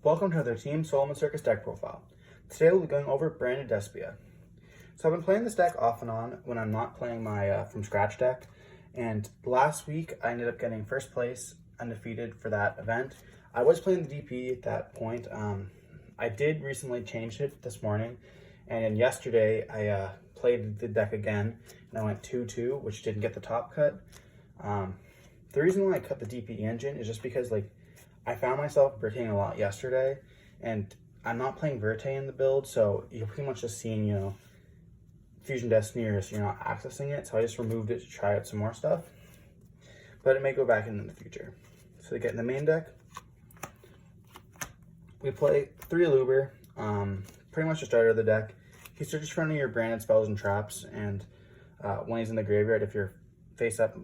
Welcome to the Team Solomon Circus deck profile. Today we'll be going over branded Despia. So I've been playing this deck off and on when I'm not playing my from scratch deck, and last week I ended up getting first place undefeated for that event. I was playing the DP at that point. I did recently change it this morning, and then yesterday I played the deck again and I went 2-2, which didn't get the top cut. The reason why I cut the DP engine is just because I found myself Vertaing a lot yesterday, and I'm not playing Verte in the build, so you're pretty much just seeing, Fusion Destiny, or so you're not accessing it, so I just removed it to try out some more stuff. But it may go back in the future. So to get in the main deck, we play 3 Aluber, pretty much the starter of the deck. He searches for any of your branded spells and traps, and when he's in the graveyard, if your face-up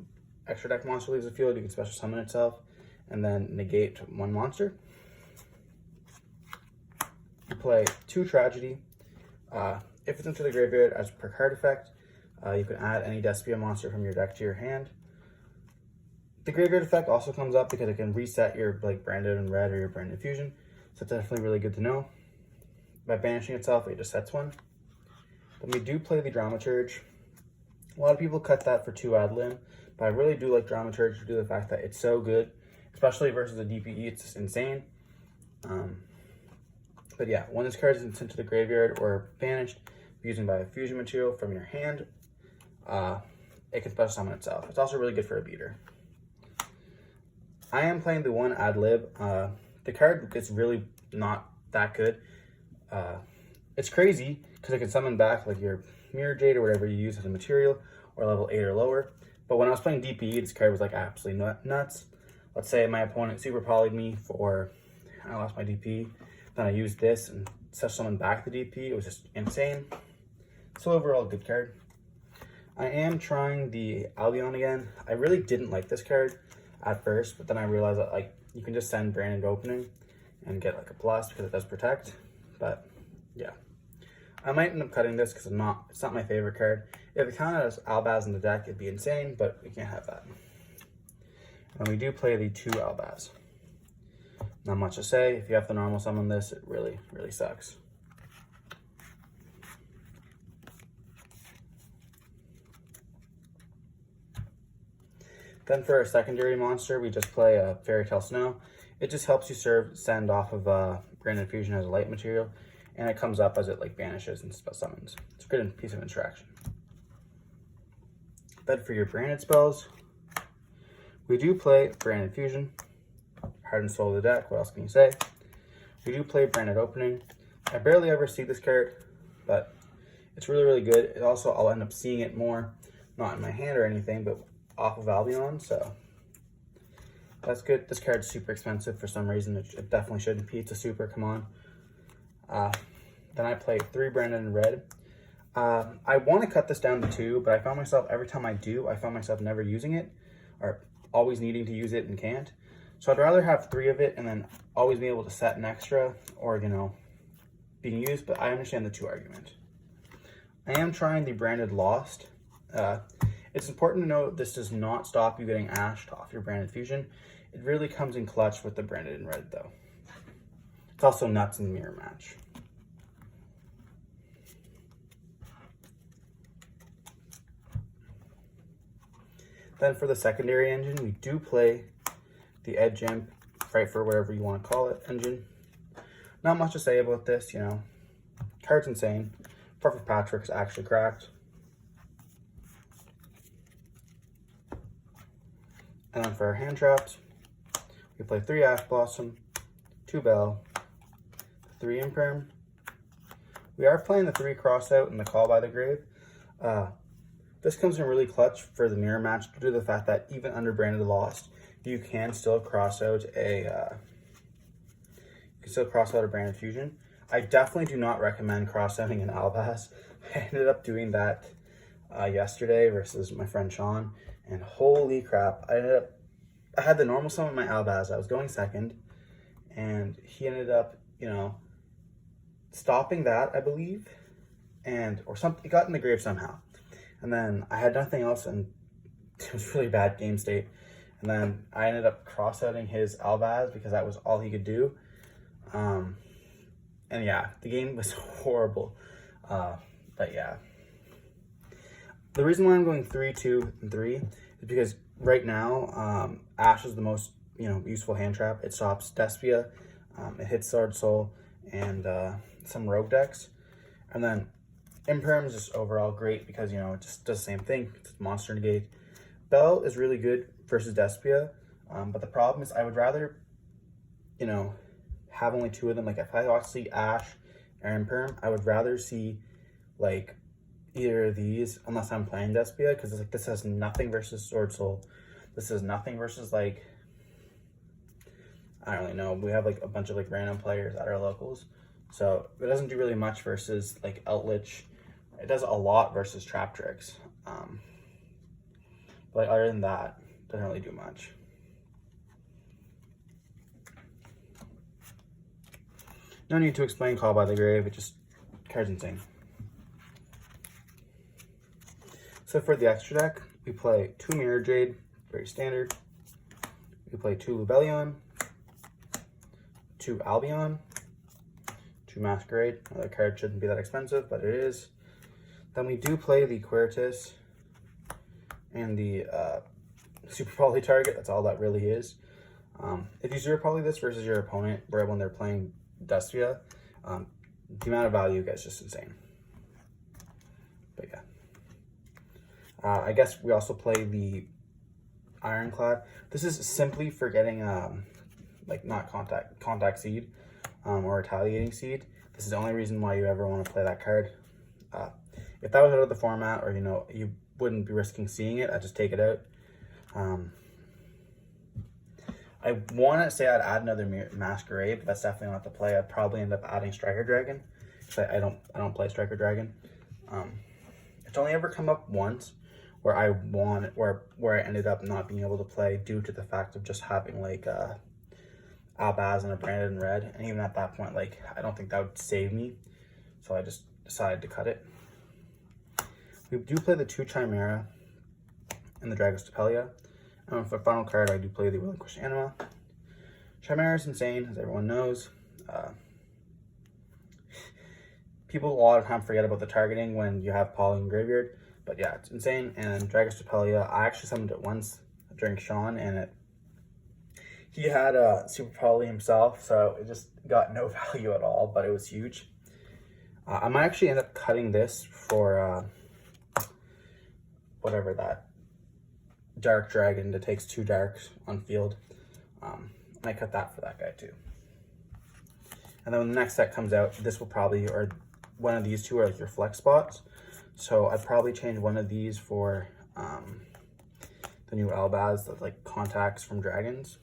extra deck monster leaves the field, you can special summon itself and then negate 1 monster. You play 2 Tragedy. If it's into the graveyard as per card effect, you can add any Despia monster from your deck to your hand. The graveyard effect also comes up because it can reset your branded and red or your branded fusion, so it's definitely really good to know. By banishing itself, it just sets 1. Then we do play the Dramaturge. A lot of people cut that for 2 ad lim, but I really do like Dramaturge due to the fact that it's so good, especially versus a DPE. It's just insane. But yeah, when this card is sent to the graveyard or banished using by a fusion material from your hand, it can special summon itself. It's also really good for a beater. I am playing the 1 ad lib. The card is really not that good. It's crazy because it can summon back your Mirror Jade or whatever you use as a material, or level 8 or lower. But when I was playing DPE, this card was absolutely nuts. Let's say my opponent super polyed me for, I lost my DP, then I used this and set someone back the DP. It was just insane. So overall, good card. I am trying the Albion again. I really didn't like this card at first, but then I realized that you can just send branded opening and get a plus because it does protect. But yeah, I might end up cutting this because it's not my favorite card. If it counted as Albaz in the deck, it'd be insane, but we can't have that. And we do play the 2 Albaz. Not much to say. If you have to normal summon this, it really, really sucks. Then for our secondary monster, we just play a Fairy Tale Snow. It just helps you send off of Branded Fusion as a light material, and it comes up as it banishes and spell summons. It's a good piece of interaction. Then for your branded spells, we do play Branded Fusion, Heart and Soul of the deck. What else can you say? We do play Branded Opening. I barely ever see this card, but it's really, really good. It also, I'll end up seeing it more, not in my hand or anything, but off of Albion, so that's good. This card's super expensive for some reason. It definitely shouldn't be. It's a super, come on. Then I play 3 Branded in red. I want to cut this down to 2, but I found myself, every time I do, I found myself never using it, or always needing to use it and can't. So I'd rather have 3 of it and then always be able to set an extra, or being used, but I understand the 2 argument. I am trying the Branded Lost. It's important to note this does not stop you getting ashed off your Branded Fusion. It really comes in clutch with the Branded in red though. It's also nuts in mirror match. Then for the secondary engine, we do play the Edge Imp, Fight for whatever you want to call it, engine. Not much to say about this, Card's insane. Perfect Patrick is actually cracked. And then for our hand traps, we play 3 Ash Blossom, 2 Bell, 3 Imperm. We are playing the 3 Crossout and the Call by the Grave. This comes in really clutch for the mirror match due to the fact that even under Branded Lost, you can still cross out a Branded Fusion. I definitely do not recommend cross-outing an Albaz. I ended up doing that yesterday versus my friend Sean, and holy crap, I had the normal summon my Albaz. I was going second, and he ended up, stopping that, I believe, or something. It got in the grave somehow. And then I had nothing else, and it was really bad game state. And then I ended up cross-outing his Albaz because that was all he could do. And yeah, the game was horrible. But yeah. The reason why I'm going 3, 2, and 3 is because right now, Ash is the most, useful hand trap. It stops Despia, it hits Sword Soul, and some rogue decks. And then Imperm is just overall great because, it just does the same thing. It's monster negate. Bell is really good versus Despia, but the problem is I would rather, have only 2 of them. Like, if I see Ash or Imperm, I would rather see, like, either of these, unless I'm playing Despia, because like this has nothing versus Sword Soul. This is nothing versus, like, I don't really know. We have like a bunch of like random players at our locals, so it doesn't do really much versus like Outlich. It does a lot versus Trap Tricks, but like, other than that, it doesn't really do much. No need to explain Call by the Grave. It just card's insane. So for the extra deck, we play 2 Mirror Jade, very standard. We play 2 Lubellion, 2 Albion, 2 Masquerade. Another card shouldn't be that expensive, but it is. Then we do play the Quertus and the Super Poly target. That's all that really is. If you Zero Poly this versus your opponent, when they're playing Despia, the amount of value gets just insane. But yeah. I guess we also play the Ironclad. This is simply for getting like not contact seed or retaliating seed. This is the only reason why you ever want to play that card. If that was out of the format, or you wouldn't be risking seeing it, I'd just take it out. I want to say I'd add another Masquerade, but that's definitely not the play. I'd probably end up adding Striker Dragon, because I don't play Striker Dragon. It's only ever come up once where I ended up not being able to play due to the fact of just having like Albaz and a Branded in red, and even at that point, like, I don't think that would save me, so I just decided to cut it. We do play the 2 Chimera and the Dragostapelia. For final card, I do play the Relinquished Anima. Chimera is insane, as everyone knows. People a lot of time forget about the targeting when you have Poly in Graveyard, but yeah, it's insane. And Dragostapelia, I actually summoned it once during Sean, and he had a Super Poly himself, so it just got no value at all, but it was huge. I might actually end up cutting this for whatever that Dark Dragon that takes 2 darks on field. I might cut that for that guy too. And then when the next set comes out, this will probably, or one of these 2 are like your flex spots. So I'd probably change one of these for the new Albaz that like contacts from dragons,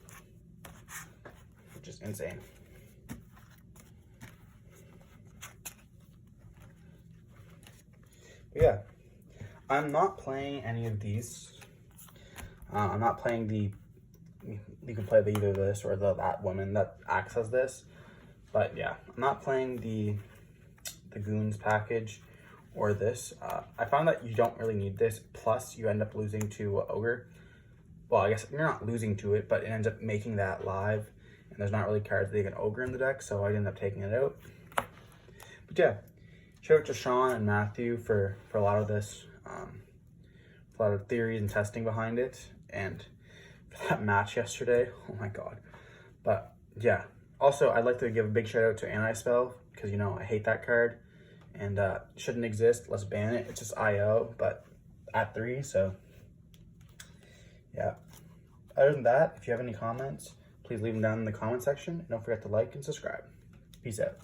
which is insane. But yeah, I'm not playing any of these. I'm not playing the, you can play either this or that woman that acts as this. But yeah, I'm not playing the Goons package or this. I found that you don't really need this. Plus, you end up losing to Ogre. Well, I guess you're not losing to it, but it ends up making that live. And there's not really cards that you can Ogre in the deck, so I ended up taking it out. But yeah, shout out to Sean and Matthew for a lot of this. A lot of theories and testing behind it. And for that match yesterday, oh my god. But yeah, also I'd like to give a big shout out to Anti-Spell, because I hate that card and shouldn't exist. Let's ban it. It's just IO, but at 3, so yeah. Other than that, if you have any comments, please leave them down in the comment section, and don't forget to like and subscribe. Peace out.